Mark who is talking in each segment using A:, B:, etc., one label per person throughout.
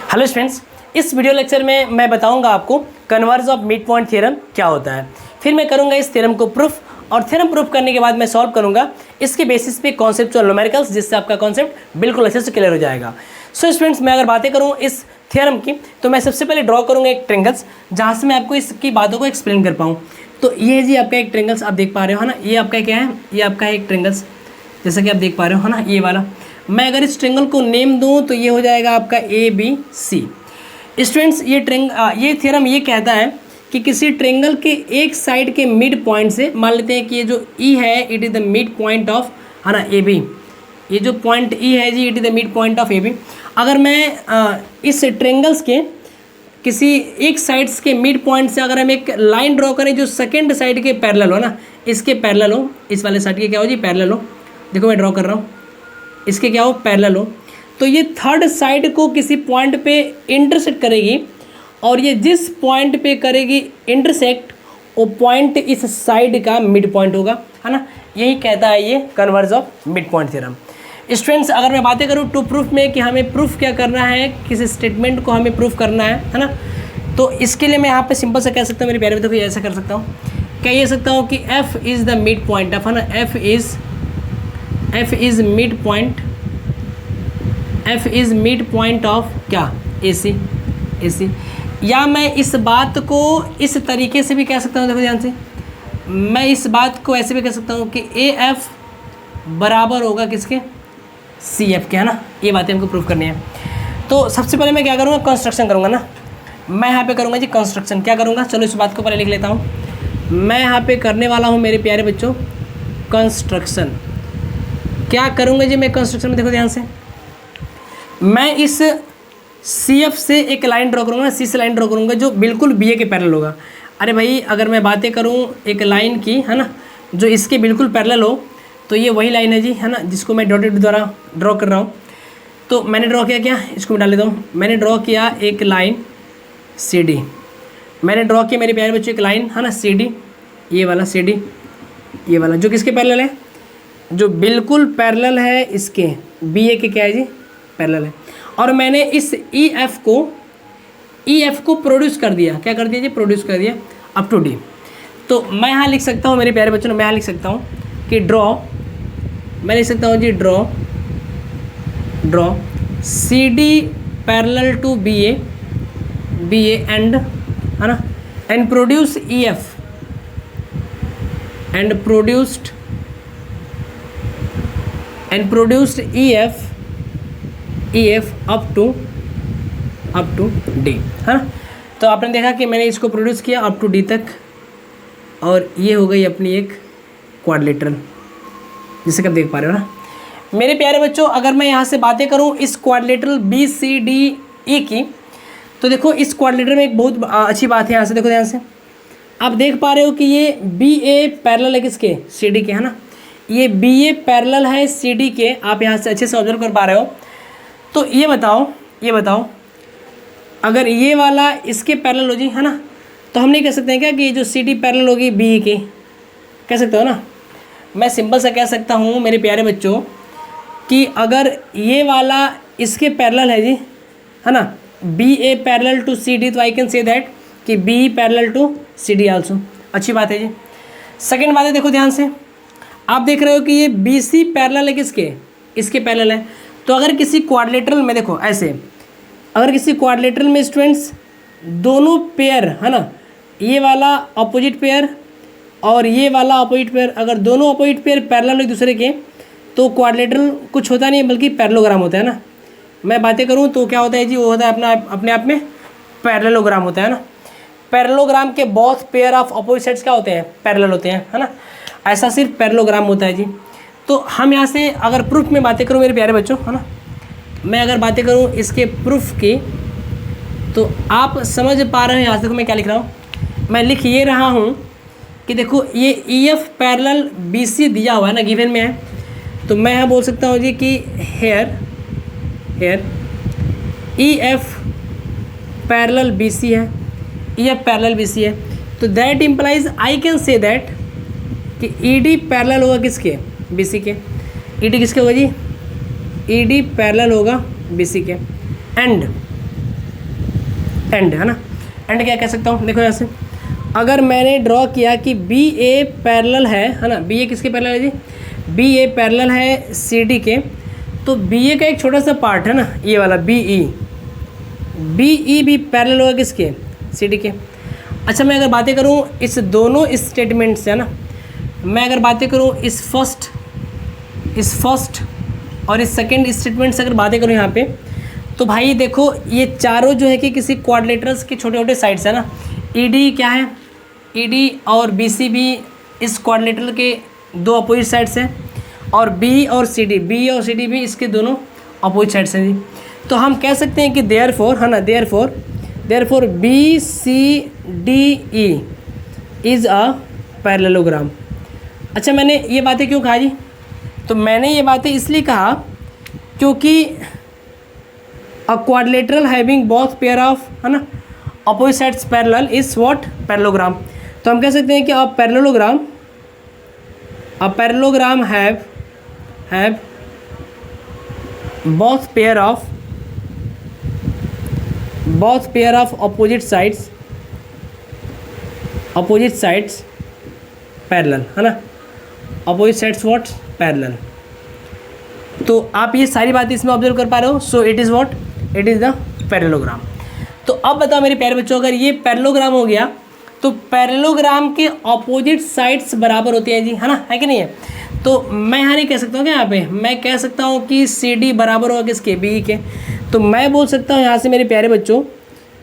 A: Hello students, इस video lecture में मैं बताऊंगा आपको converge of mid point theorem क्या होता है। फिर मैं करूंगा इस थ्योरम को प्रूफ और थ्योरम प्रूफ करने के बाद मैं सॉल्व करूंगा इसके बेसिस पे कॉन्सेप्चुअल न्यूमेरिकल्स, जिससे आपका कॉन्सेप्ट बिल्कुल अच्छे से क्लियर हो जाएगा। सो स्टूडेंट्स, मैं अगर बातें करूँ इस थ्योरम की तो मैं सबसे पहले ड्रॉ करूँगा एक ट्रायंगल्स, जहाँ से मैं आपको इसकी बातों को एक्सप्लेन कर पाऊँ। तो ये जी आपका एक ट्रायंगल्स आप देख पा रहे हो, है ना। ये आपका क्या है, ये आपका है एक ट्रायंगल्स, जैसा कि आप देख पा रहे हो, है ना, ये वाला। मैं अगर इस ट्रायंगल को नेम दूं तो ये हो जाएगा आपका ABC। स्टूडेंट्स, ये थ्योरम ये कहता है कि किसी ट्रायंगल के एक साइड के मिड पॉइंट से, मान लेते हैं कि ये जो E है it is the mid point of, है ना, AB। ये जो पॉइंट E है जी it is the mid point of AB। अगर मैं इस ट्रायंगल्स के किसी एक साइड्स के मिड पॉइंट से अगर हम एक लाइन ड्रॉ करें जो सेकेंड साइड के पैरेलल हो ना, इसके पैरेलल हो, इस वाले साइड के क्या हो जी, पैरेलल हो। देखो मैं ड्रॉ कर रहा हूँ, इसके क्या हो, पैरेलल हो। तो ये थर्ड साइड को किसी पॉइंट पे इंटरसेक्ट करेगी, और ये जिस पॉइंट पे करेगी इंटरसेक्ट, वो पॉइंट इस साइड का मिड पॉइंट होगा, है ना। यही कहता है ये converge of mid point theorem. Students, अगर मैं बातें करूँ टू प्रूफ में कि हमें प्रूफ क्या करना है, किसी स्टेटमेंट को हमें प्रूफ करना है ना, तो इसके लिए मैं यहाँ पे सिंपल से कह सकता हूँ, मेरे प्यारे बच्चों को ऐसा कर सकता हूँ, क्या ये सकता हूँ कि F is the mid point of, है ना, F is mid point, F is mid point of क्या, AC। या मैं इस बात को इस तरीके से भी कह सकता हूँ, देखो ध्यान से, मैं इस बात को ऐसे भी कह सकता हूँ कि AF बराबर होगा किसके, CF के, है ना। ये बातें हमको प्रूफ करनी है। तो सबसे पहले मैं क्या करूँगा, कंस्ट्रक्शन करूँगा ना। मैं यहाँ पे करूँगा जी कंस्ट्रक्शन। क्या करूँगा, चलो इस बात को पहले लिख लेता हूँ। मैं यहाँ पे करने वाला हूँ मेरे प्यारे बच्चों कंस्ट्रक्शन। क्या करूँगा जी मैं कंस्ट्रक्शन में, देखो ध्यान से, मैं इस CF से एक लाइन ड्रॉ करूँगा, C से लाइन ड्रॉ करूँगा जो बिल्कुल BA के पैरेलल होगा। अरे भाई, अगर मैं बातें करूँ एक लाइन की, है ना, जो इसके बिल्कुल पैरेलल हो, तो ये वही लाइन है जी, है ना, जिसको मैं डॉटेड द्वारा ड्रॉ कर रहा हूँ। तो मैंने ड्रॉ किया क्या, इसको मैं डाल देता हूँ। मैंने ड्रॉ किया एक लाइन CD, मैंने ड्रॉ किया मेरे प्यारे बच्चों एक लाइन, है ना, CD, ये वाला CD, ये वाला जो किसके पैरेलल है, जो बिल्कुल पैरेलल है इसके BA के, क्या है जी, पैरेलल है। और मैंने इस EF को प्रोड्यूस कर दिया, क्या कर दिया जी, प्रोड्यूस कर दिया अप टू D। तो मैं यहाँ लिख सकता हूँ मेरे प्यारे बच्चों, मैं यहाँ लिख सकता हूँ कि मैं लिख सकता हूँ जी draw CD parallel to BA and, है ना, and produce EF and produced EF up to D, है ना। तो आपने देखा कि मैंने इसको प्रोड्यूस किया अप टू D तक, और ये हो गई अपनी एक क्वाड्रिलेटरल, जिसे आप देख पा रहे हो ना मेरे प्यारे बच्चों। अगर मैं यहाँ से बातें करूँ इस क्वाड्रिलेटरल BCDE की, तो देखो इस क्वाड्रिलेटरल में एक बहुत अच्छी बात है, यहाँ से देखो ध्यान से, आप देख पा रहे हो कि ये BA पैरेलल है किसके, CD के, है ना। ये BA पैरेलल है CD के, आप यहाँ से अच्छे से ऑब्जर्व कर पा रहे हो। तो ये बताओ अगर ये वाला इसके पैरेलल हो जी, है ना, तो हम नहीं कह सकते हैं क्या कि ये जो CD पैरेलल होगी BE के, कह सकते हो ना। मैं सिंपल सा कह सकता हूँ मेरे प्यारे बच्चों कि अगर ये वाला इसके पैरेलल है जी, है ना, BA पैरेलल टू CD, तो आई कैन से दैट कि BE parallel to CD also. अच्छी बात है जी। सेकेंड बात है, देखो ध्यान से, आप देख रहे हो कि ये BC पैरेलल है किसके, इसके पैरेलल है। तो अगर किसी क्वाड्रिलेटरल में, देखो ऐसे, अगर किसी क्वाड्रिलेटरल में स्टूडेंट्स दोनों पेयर, है ना, ये वाला अपोजिट पेयर और ये वाला अपोजिट पेयर, अगर दोनों अपोजिट पेयर पैरेलल एक दूसरे के, तो क्वाड्रिलेटरल कुछ होता नहीं है बल्कि पैरेललोग्राम होता है ना। मैं बातें करूँ तो क्या होता है जी, वो होता है अपने आप में पैरेललोग्राम होता है ना। पैरेललोग्राम के both pair of opposite sides क्या होते हैं, पैरेलल होते हैं, है ना। ऐसा सिर्फ पैरेललोग्राम होता है जी। तो हम यहाँ से अगर प्रूफ में बातें करूँ मेरे प्यारे बच्चों, है ना, मैं अगर बातें करूँ इसके प्रूफ की, तो आप समझ पा रहे हैं यहाँ से, देखो मैं क्या लिख रहा हूँ, मैं लिख ये रहा हूँ कि देखो ये EF पैरेलल BC दिया हुआ है ना, गिवन में है। तो मैं यहाँ बोल सकता हूँ जी कि हेयर EF पैरेलल BC है, EF पैरेलल BC है। तो that implies I can say that कि ED पैरेलल होगा किसके, BC के। ED किसके होगा जी, ED पैरेलल होगा BC के। एंड एंड, है ना। एंड क्या कह सकता हूँ, देखो यहाँ से अगर मैंने ड्रॉ किया कि बी ए पैरेलल है ना, बी ए किसके पैरेलल है जी, बी ए पैरेलल है सी डी के, तो बी ए का एक छोटा सा पार्ट है ना ये वाला बी ई भी पैरेलल होगा किसके, सी डी के। अच्छा मैं अगर बातें करूँ इस दोनों स्टेटमेंट से, है ना, मैं अगर बातें करूँ इस फर्स्ट और इस सेकंड स्टेटमेंट से अगर बातें करूँ यहाँ पे, तो भाई देखो ये चारों जो है कि किसी क्वाड्रिलेटरल्स के छोटे छोटे साइड्स है ना। ईडी क्या है, ईडी और बीसी भी इस क्वाड्रिलेटरल के दो अपोजिट साइड्स हैं, और बी और सी डी भी इसके दोनों अपोजिट साइड्स हैं जी। तो हम कह सकते हैं कि देयरफॉर, है ना, therefore B C D E is a parallelogram. अच्छा मैंने ये बातें क्यों कहा जी, तो मैंने ये बातें इसलिए कहा क्योंकि अ quadrilateral having both pair of, है ना, opposite sides parallel is what, parallelogram. तो हम कह सकते हैं कि a parallelogram have both pair of opposite sides parallel, है ना, अपोजिट साइड्स व्हाट, पैरेलल। तो आप ये सारी बातें इसमें ऑब्जर्व कर पा रहे हो। So it is what, it is the parallelogram. तो अब बताओ मेरे प्यारे बच्चों, अगर ये पैरेललोग्राम हो गया तो पैरेललोग्राम के ऑपोजिट साइड्स बराबर होती हैं जी, है ना, है कि नहीं है। तो मैं यहाँ नहीं कह सकता हूँ क्या, यहाँ पे मैं कह सकता हूँ कि सी डी बराबर होगा किसके, बी के। तो मैं बोल सकता हूँ यहाँ से मेरे प्यारे बच्चों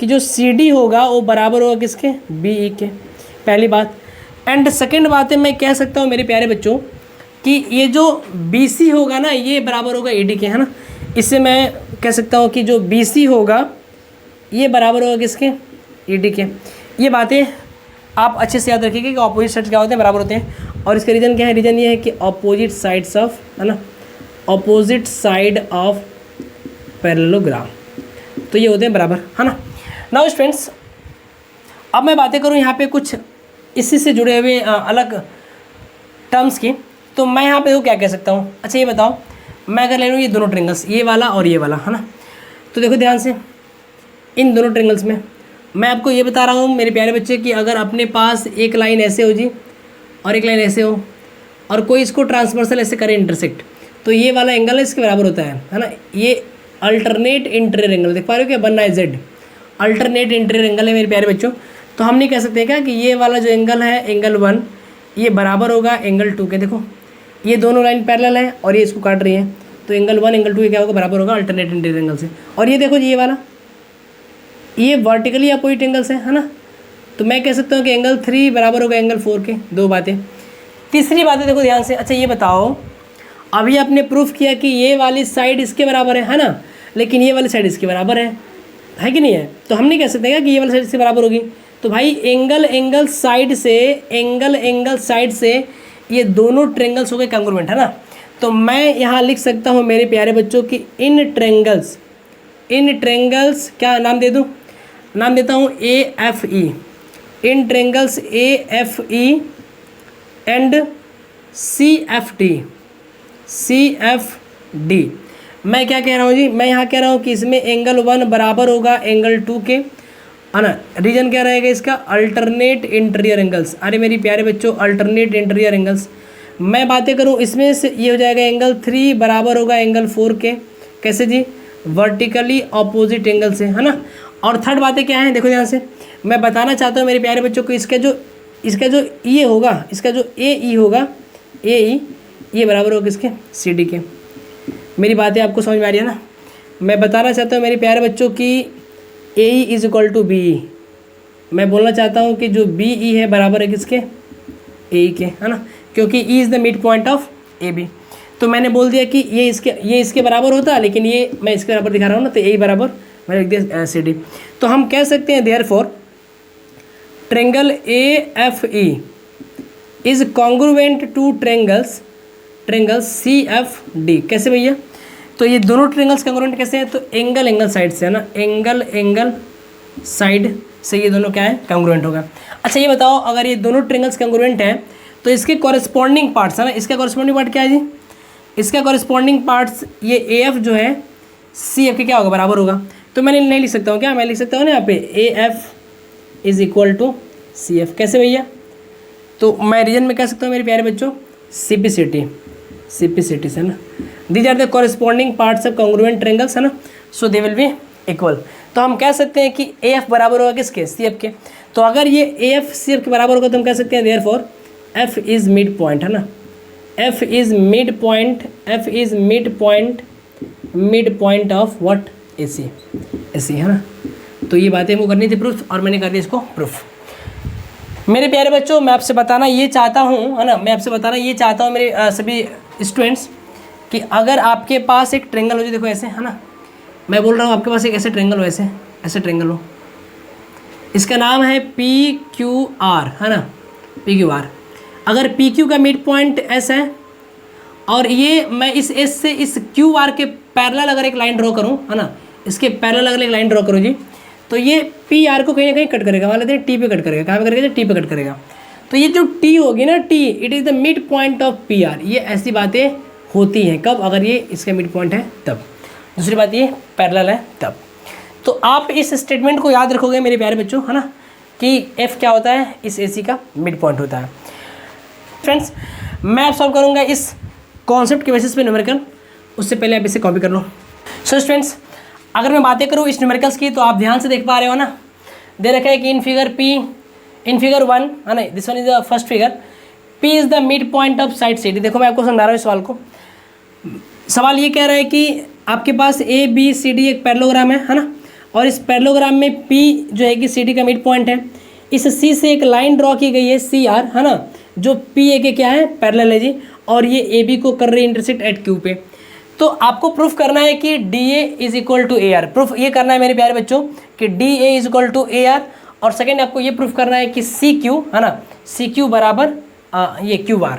A: कि जो सी डी होगा वो बराबर होगा किसके, बी के, पहली बात। एंड सेकेंड बात है, मैं कह सकता हूँ मेरे प्यारे बच्चों कि ये जो बी सी होगा ना ये बराबर होगा ए डी के, है ना। इससे मैं कह सकता हूँ कि जो बी सी होगा ये बराबर होगा किसके, ई डी के। ये बातें आप अच्छे से याद रखिएगा कि ऑपोजिट साइड्स क्या होते हैं, बराबर होते हैं। और इसका रीज़न क्या है, रीज़न ये है कि ऑपोजिट साइड्स ऑफ, है ना, ऑपोजिट साइड ऑफ पैरेललोग्राम, तो ये होते हैं बराबर, है ना। नाउ फ्रेंड्स अब मैं बातें करूँ यहाँ पे कुछ इसी से जुड़े हुए अलग टर्म्स की। तो मैं यहाँ पे देखो क्या कह सकता हूँ। अच्छा ये बताओ, मैं अगर ले लूँ ये दोनों ट्रिंगल्स, ये वाला और ये वाला, है ना, तो देखो ध्यान से इन दोनों ट्रिंगल्स में मैं आपको ये बता रहा हूँ मेरे प्यारे बच्चे कि अगर अपने पास एक लाइन ऐसे हो जी और एक लाइन ऐसे हो और कोई इसको ट्रांसवर्सल ऐसे करे इंटरसेक्ट, तो ये वाला एंगल इसके बराबर होता है ना। ये अल्टरनेट इंटीरियर एंगल देख पा रहे हो क्या, बनना है जेड, अल्टरनेट इंटीरियर एंगल है मेरे प्यारे बच्चों। तो हम नहीं कह सकते क्या कि ये वाला जो एंगल है एंगल 1 ये बराबर होगा एंगल 2 के। देखो ये दोनों लाइन पैरेलल है और ये इसको काट रही है, तो एंगल 1 एंगल 2 ये क्या होगा, बराबर होगा अल्टरनेट इंटीरियर एंगल से। और ये देखो जी ये वाला, ये वर्टिकली अपोजिट एंगल्स है ना, तो मैं कह सकता हूँ कि एंगल 3 बराबर होगा एंगल 4 के। दो बातें। तीसरी बात है देखो ध्यान से। अच्छा ये बताओ, अभी आपने प्रूफ किया कि ये वाली साइड इसके बराबर है ना, लेकिन ये वाली साइड इसके बराबर है कि नहीं है। तो हम नहीं कह सकते कि ये वाली साइड इसके बराबर होगी। तो भाई एंगल साइड से ये दोनों ट्रेंगल्स हो गए कंग्रुएंट, है ना। तो मैं यहाँ लिख सकता हूँ मेरे प्यारे बच्चों की इन ट्रेंगल्स क्या नाम दे दूँ, नाम देता हूँ A F E, in triangles A F E and C F D. मैं क्या कह रहा हूँ जी, मैं यहाँ कह रहा हूँ कि इसमें एंगल 1 बराबर होगा एंगल 2 के, है ना। रीजन क्या रहेगा इसका, अल्टरनेट इंटीरियर एंगल्स। अरे मेरी प्यारे बच्चों अल्टरनेट इंटीरियर एंगल्स। मैं बातें करूँ इसमें से ये हो जाएगा एंगल 3 बराबर होगा एंगल 4 के। कैसे जी, वर्टिकली ऑपोजिट एंगल से, है ना। और थर्ड बातें क्या है देखो ध्यान से, मैं बताना चाहता हूँ मेरे प्यारे बच्चों को इसका जो ये होगा, इसका जो ए ई होगा, ए ई ये बराबर होगा किसके, सी डी के। मेरी बातें आपको समझ में आ रही है ना। मैं बताना चाहता हूँ मेरे प्यारे बच्चों की A E is equal to B E. मैं बोलना चाहता हूँ कि जो बी ई है बराबर है किसके, ए ई के, है ना, क्योंकि E is the mid point of A B. तो मैंने बोल दिया कि ये इसके बराबर होता, लेकिन ये मैं इसके बराबर दिखा रहा हूँ ना, तो ए ई बराबर मैंने लिख दिया सी डी। तो हम कह सकते हैं therefore triangle A F E is congruent to triangles C F D. कैसे भैया, तो ये दोनों ट्रेंगल्स कॉन्ग्रुएंट कैसे हैं, तो एंगल साइड से, है ना, एंगल साइड से ये दोनों क्या है, कॉन्ग्रुएंट होगा। अच्छा ये बताओ, अगर ये दोनों ट्रेंगल्स कॉन्ग्रुएंट हैं तो इसके कॉरेस्पॉन्डिंग पार्ट्स, है ना, इसका कॉरेस्पॉन्डिंग पार्ट क्या है जी, इसका कॉरेस्पॉन्डिंग पार्ट्स ये ए एफ जो है सी एफ के क्या होगा, बराबर होगा। तो मैंने नहीं लिख सकता हूँ क्या, मैं लिख सकता हूँ ना यहाँ पे AF is equal to CF। कैसे भैया, तो मैं रीजन में कह सकता हूँ मेरे प्यारे बच्चों CP से ना, these are the corresponding parts of congruent triangles है ना, so they will be equal. तो हम कह सकते हैं कि AF बराबर होगा किसके, CF के। तो अगर ये AF CF के बराबर होगा तो हम कह सकते हैं therefore F is mid point है ना, F is mid point of what, AC है ना। तो ये बातें हमको करनी थी प्रूफ, और मैंने कर दी इसको प्रूफ। मेरे प्यारे बच्चों, मैं आपसे बताना ये चाहता हूँ है ना, मेरे सभी स्टूडेंट्स कि अगर आपके पास एक ट्रायंगल हो जो देखो ऐसे है ना, मैं बोल रहा हूँ आपके पास एक ऐसे ट्रायंगल हो, ऐसे ट्रायंगल हो, इसका नाम है PQR है ना, PQR। अगर PQ का मिड पॉइंट S है और ये मैं इस S से इस QR के पैरेलल अगर एक लाइन ड्रॉ करूँ है ना, इसके पैरेलल अगर एक लाइन ड्रॉ करूँ जी, तो ये PR को कहीं ना कहीं कट करेगा, मान लेते हैं T पे कट करेगा। कहाँ पे करेगा, T पे कट करेगा। तो ये जो T होगी ना, T it is the mid point of PR। ये ऐसी बातें होती हैं कब, अगर ये इसका मिड पॉइंट है तब। दूसरी बात ये पैरेलल है तब। तो आप इस स्टेटमेंट को याद रखोगे मेरे प्यारे बच्चों है ना, कि F क्या होता है, इस AC का मिड पॉइंट होता है। फ्रेंड्स, मैं अब सॉल्व करूँगा इस कॉन्सेप्ट के बेसिस पे न्यूमेरिकल, उससे पहले आप इसे कॉपी कर लो। सो स्टूडेंट्स, अगर मैं बातें करूँ इस न्यूमेरिकल्स की, तो आप ध्यान से देख पा रहे हो ना, दे रखा है कि इन फिगर 1 है ना, this one is the first figure, P is the mid point of side CD। देखो मैं आपको समझा रहा हूँ इस सवाल को। सवाल ये कह रहा है कि आपके पास ABCD एक पैरेललोग्राम है ना, और इस पैरेललोग्राम में P जो है कि CD का मिड पॉइंट है। इस C से एक लाइन ड्रॉ की गई है CR है ना, जो PA के क्या है, पैरेलल है जी, और ये AB को कर रही है इंटरसेक्ट एट Q पे। तो आपको प्रूफ करना है कि DA is equal to AR। Proof ये करना है मेरे प्यारे बच्चों कि DA is equal to AR। और सेकेंड आपको ये प्रूफ करना है कि CQ है ना, CQ बराबर ये QR।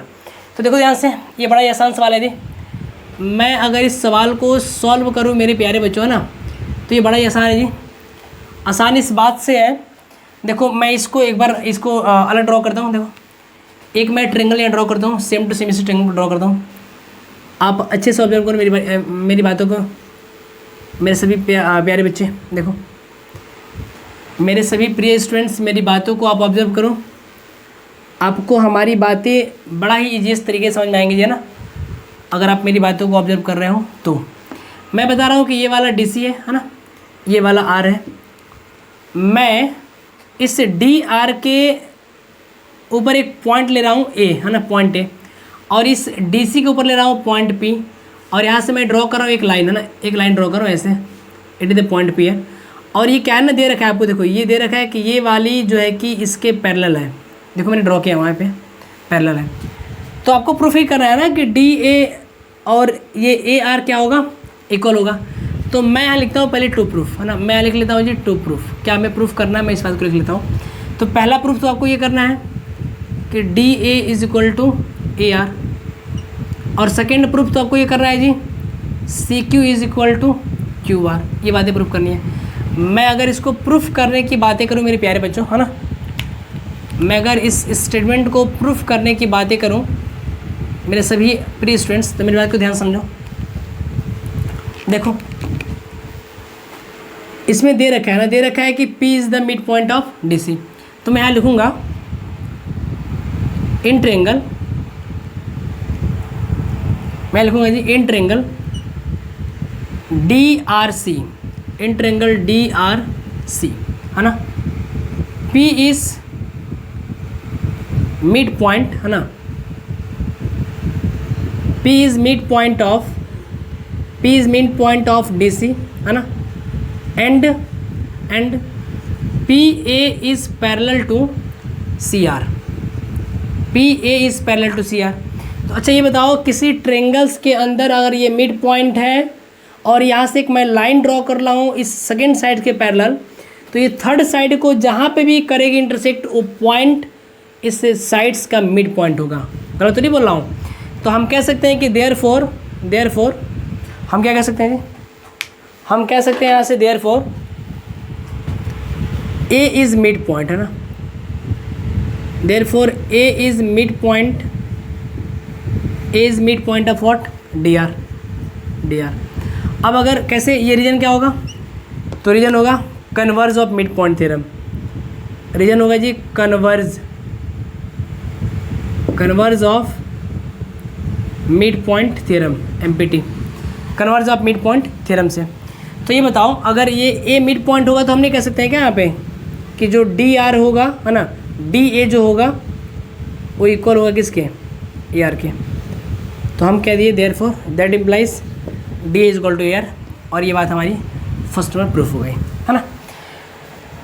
A: तो देखो ध्यान से, ये बड़ा ही आसान सवाल है जी। मैं अगर इस सवाल को सॉल्व करूँ मेरे प्यारे बच्चों है ना, तो ये बड़ा ही आसान है जी। आसान इस बात से है, देखो मैं इसको एक बार इसको अलग ड्रॉ करता हूँ। देखो एक मैं ट्रायंगल यहाँ ड्रॉ करता हूँ, सेम टू सेम इस ट्रायंगल ड्रॉ करता हूँ। आप अच्छे से ऑब्जर्व करो मेरी बातों को, मेरे सभी प्यारे बच्चे। देखो मेरे सभी प्रिय स्टूडेंट्स, मेरी बातों को आप ऑब्जर्व करो। आपको हमारी बातें बड़ा ही ईजीएस्ट तरीके से समझ में आएंगी ना, अगर आप मेरी बातों को ऑब्जर्व कर रहे हो। तो मैं बता रहा हूँ कि ये वाला DC है ना, ये वाला R है। मैं इस DR के ऊपर एक पॉइंट ले रहा हूँ A है ना, पॉइंट A, और इस DC के ऊपर ले रहा हूँ पॉइंट P, और यहाँ से मैं ड्रॉ कर रहा हूँ एक लाइन है ना, एक लाइन ड्रॉ करो ऐसे, it is the point P है। और ये क्या है ना, दे रखा है आपको, देखो ये दे रखा है कि ये वाली जो है कि इसके पैरेलल है। देखो मैंने ड्रॉ किया वहाँ पे पैरेलल है। तो आपको प्रूफ ही करना है ना कि DA और ये AR क्या होगा, इक्वल होगा। तो मैं यहाँ लिखता हूँ पहले टू प्रूफ है ना, मैं लिख लेता हूँ जी टू प्रूफ। क्या हमें प्रूफ करना है, मैं इस बात को लिख लेता हूँ। तो पहला प्रूफ तो आपको ये करना है कि DA is equal to AR, और सेकेंड प्रूफ तो आपको ये करना है जी CQ is equal to QR। ये बातें प्रूफ करनी है। मैं अगर इसको प्रूफ करने की बातें करूँ मेरे प्यारे बच्चों है ना, मैं अगर इस स्टेटमेंट को प्रूफ करने की बातें करूं मेरे सभी प्रिय स्टूडेंट्स, तो मेरी बात को ध्यान समझो। देखो इसमें दे रखा है ना, दे रखा है कि P is the mid point of DC। तो मैं यहाँ लिखूंगा इन ट्रायंगल, मैं लिखूंगा जी in triangle DRC, in triangle DRC है ना, P इज़ मिड पॉइंट है ना, P is mid point of DC है ना, and PA is parallel to CR, PA is parallel to CR। तो अच्छा ये बताओ, किसी ट्रायंगल्स के अंदर अगर ये मिड पॉइंट है और यहाँ से एक मैं लाइन ड्रॉ कर रहा हूँ इस सेकेंड साइड के पैरेलल, तो ये थर्ड साइड को जहाँ पे भी करेगी इंटरसेक्ट, वो पॉइंट इस साइड्स का मिड पॉइंट होगा। गलत तो नहीं बोल रहा हूँ। तो हम कह सकते हैं कि देयरफॉर हम क्या कह सकते हैं जी, हम कह सकते हैं यहाँ से therefore A is mid point है ना, therefore A is mid point of what, DR। अब अगर कैसे, ये रीजन क्या होगा, तो रीजन होगा converse of mid point theorem. Reason होगा जी converse of mid point theorem, MPT, converse of mid point theorem से। तो ये बताओ, अगर ये ए मिड पॉइंट होगा तो हम नहीं कह सकते हैं क्या यहाँ पे कि जो DR होगा, है ना, DA जो होगा वो इक्वल होगा किसके, AR के। तो हम कह दिए therefore that implies DA is equal to AR, और ये बात हमारी फर्स्ट में प्रूफ हो गई, है ना।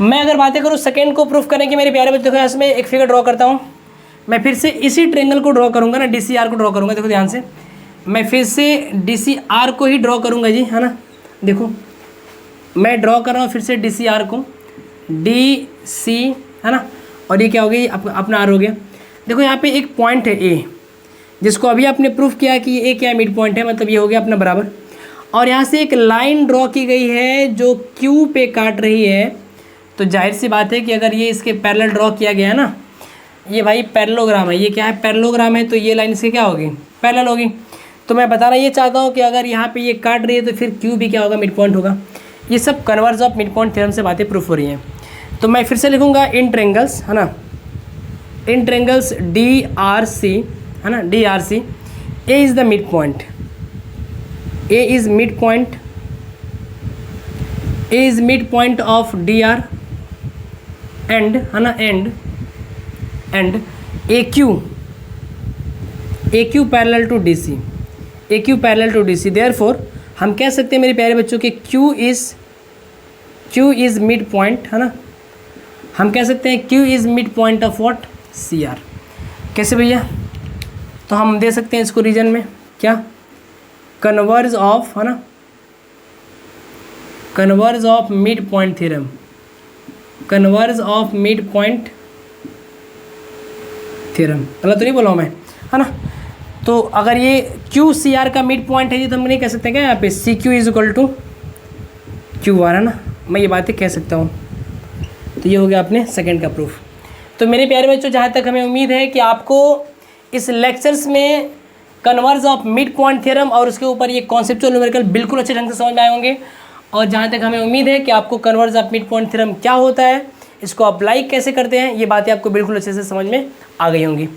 A: मैं अगर बातें करूँ सेकेंड को प्रूफ करने की, मेरे प्यारे बच्चों, देखो इसमें एक फिगर ड्रॉ करता हूँ। मैं फिर से इसी ट्रेंगल को ड्रॉ करूँगा ना, DCR को ड्रॉ करूँगा। देखो ध्यान से, मैं फिर से DCR को ही ड्रॉ करूँगा जी, है ना। देखो मैं ड्रॉ कर रहा हूँ फिर से DCR को, DC, है ना, और ये क्या हो गया, अपना R हो गया। देखो यहाँ पे एक पॉइंट है A, जिसको अभी आपने प्रूफ किया कि ये क्या मिड पॉइंट है, मतलब ये हो गया अपना बराबर। और यहाँ से एक लाइन ड्रॉ की गई है जो Q पे काट रही है। तो जाहिर सी बात है कि अगर ये इसके पैरेलल ड्रॉ किया गया है ना, ये भाई पैरेललोग्राम है, ये क्या है, पैरेललोग्राम है, तो ये लाइन इसके क्या होगी, पैरेलल होगी। तो मैं बताना ये चाहता हूँ कि अगर यहाँ पे ये काट रही है तो फिर Q भी क्या होगा, मिड पॉइंट होगा। ये सब converge of mid point theorem से बातें प्रूफ हो रही हैं। तो मैं फिर से लिखूँगा इन ट्रेंगल्स, है ना, इन ट्रेंगल्स DRC, है ना, DRC, A is the mid point, A is mid point, A is mid point of DR and, है ना, and AQ parallel to DC, AQ parallel to DC। Therefore हम कह सकते हैं मेरे प्यारे बच्चों कि Q इज़ मिड पॉइंट, है ना, हम कह सकते हैं Q is mid point of what, CR। कैसे भैया, तो हम दे सकते हैं इसको रीजन में क्या, कन्वर्ज ऑफ, है ना, converge of mid point theorem, converge of mid point theorem, गलत तो नहीं बोला हूँ मैं, है ना। तो अगर ये QCR का मिड पॉइंट है जी, तो हम नहीं कह सकते क्या यहाँ पे CQ is equal to QR, है ना, मैं ये बातें कह सकता हूँ। तो ये हो गया अपने सेकंड का प्रूफ। तो मेरे प्यारे बच्चों, जहाँ तक हमें उम्मीद है कि आपको इस लेक्चर्स में converge of mid point theorem और उसके ऊपर ये कॉन्सेप्चुअल न्यूमेरिकल बिल्कुल अच्छे ढंग से समझ में आए होंगे। और जहाँ तक हमें उम्मीद है कि आपको converge of mid point theorem क्या होता है, इसको अप्लाई कैसे करते हैं, ये बातें आपको बिल्कुल अच्छे से समझ में आ गई होंगी।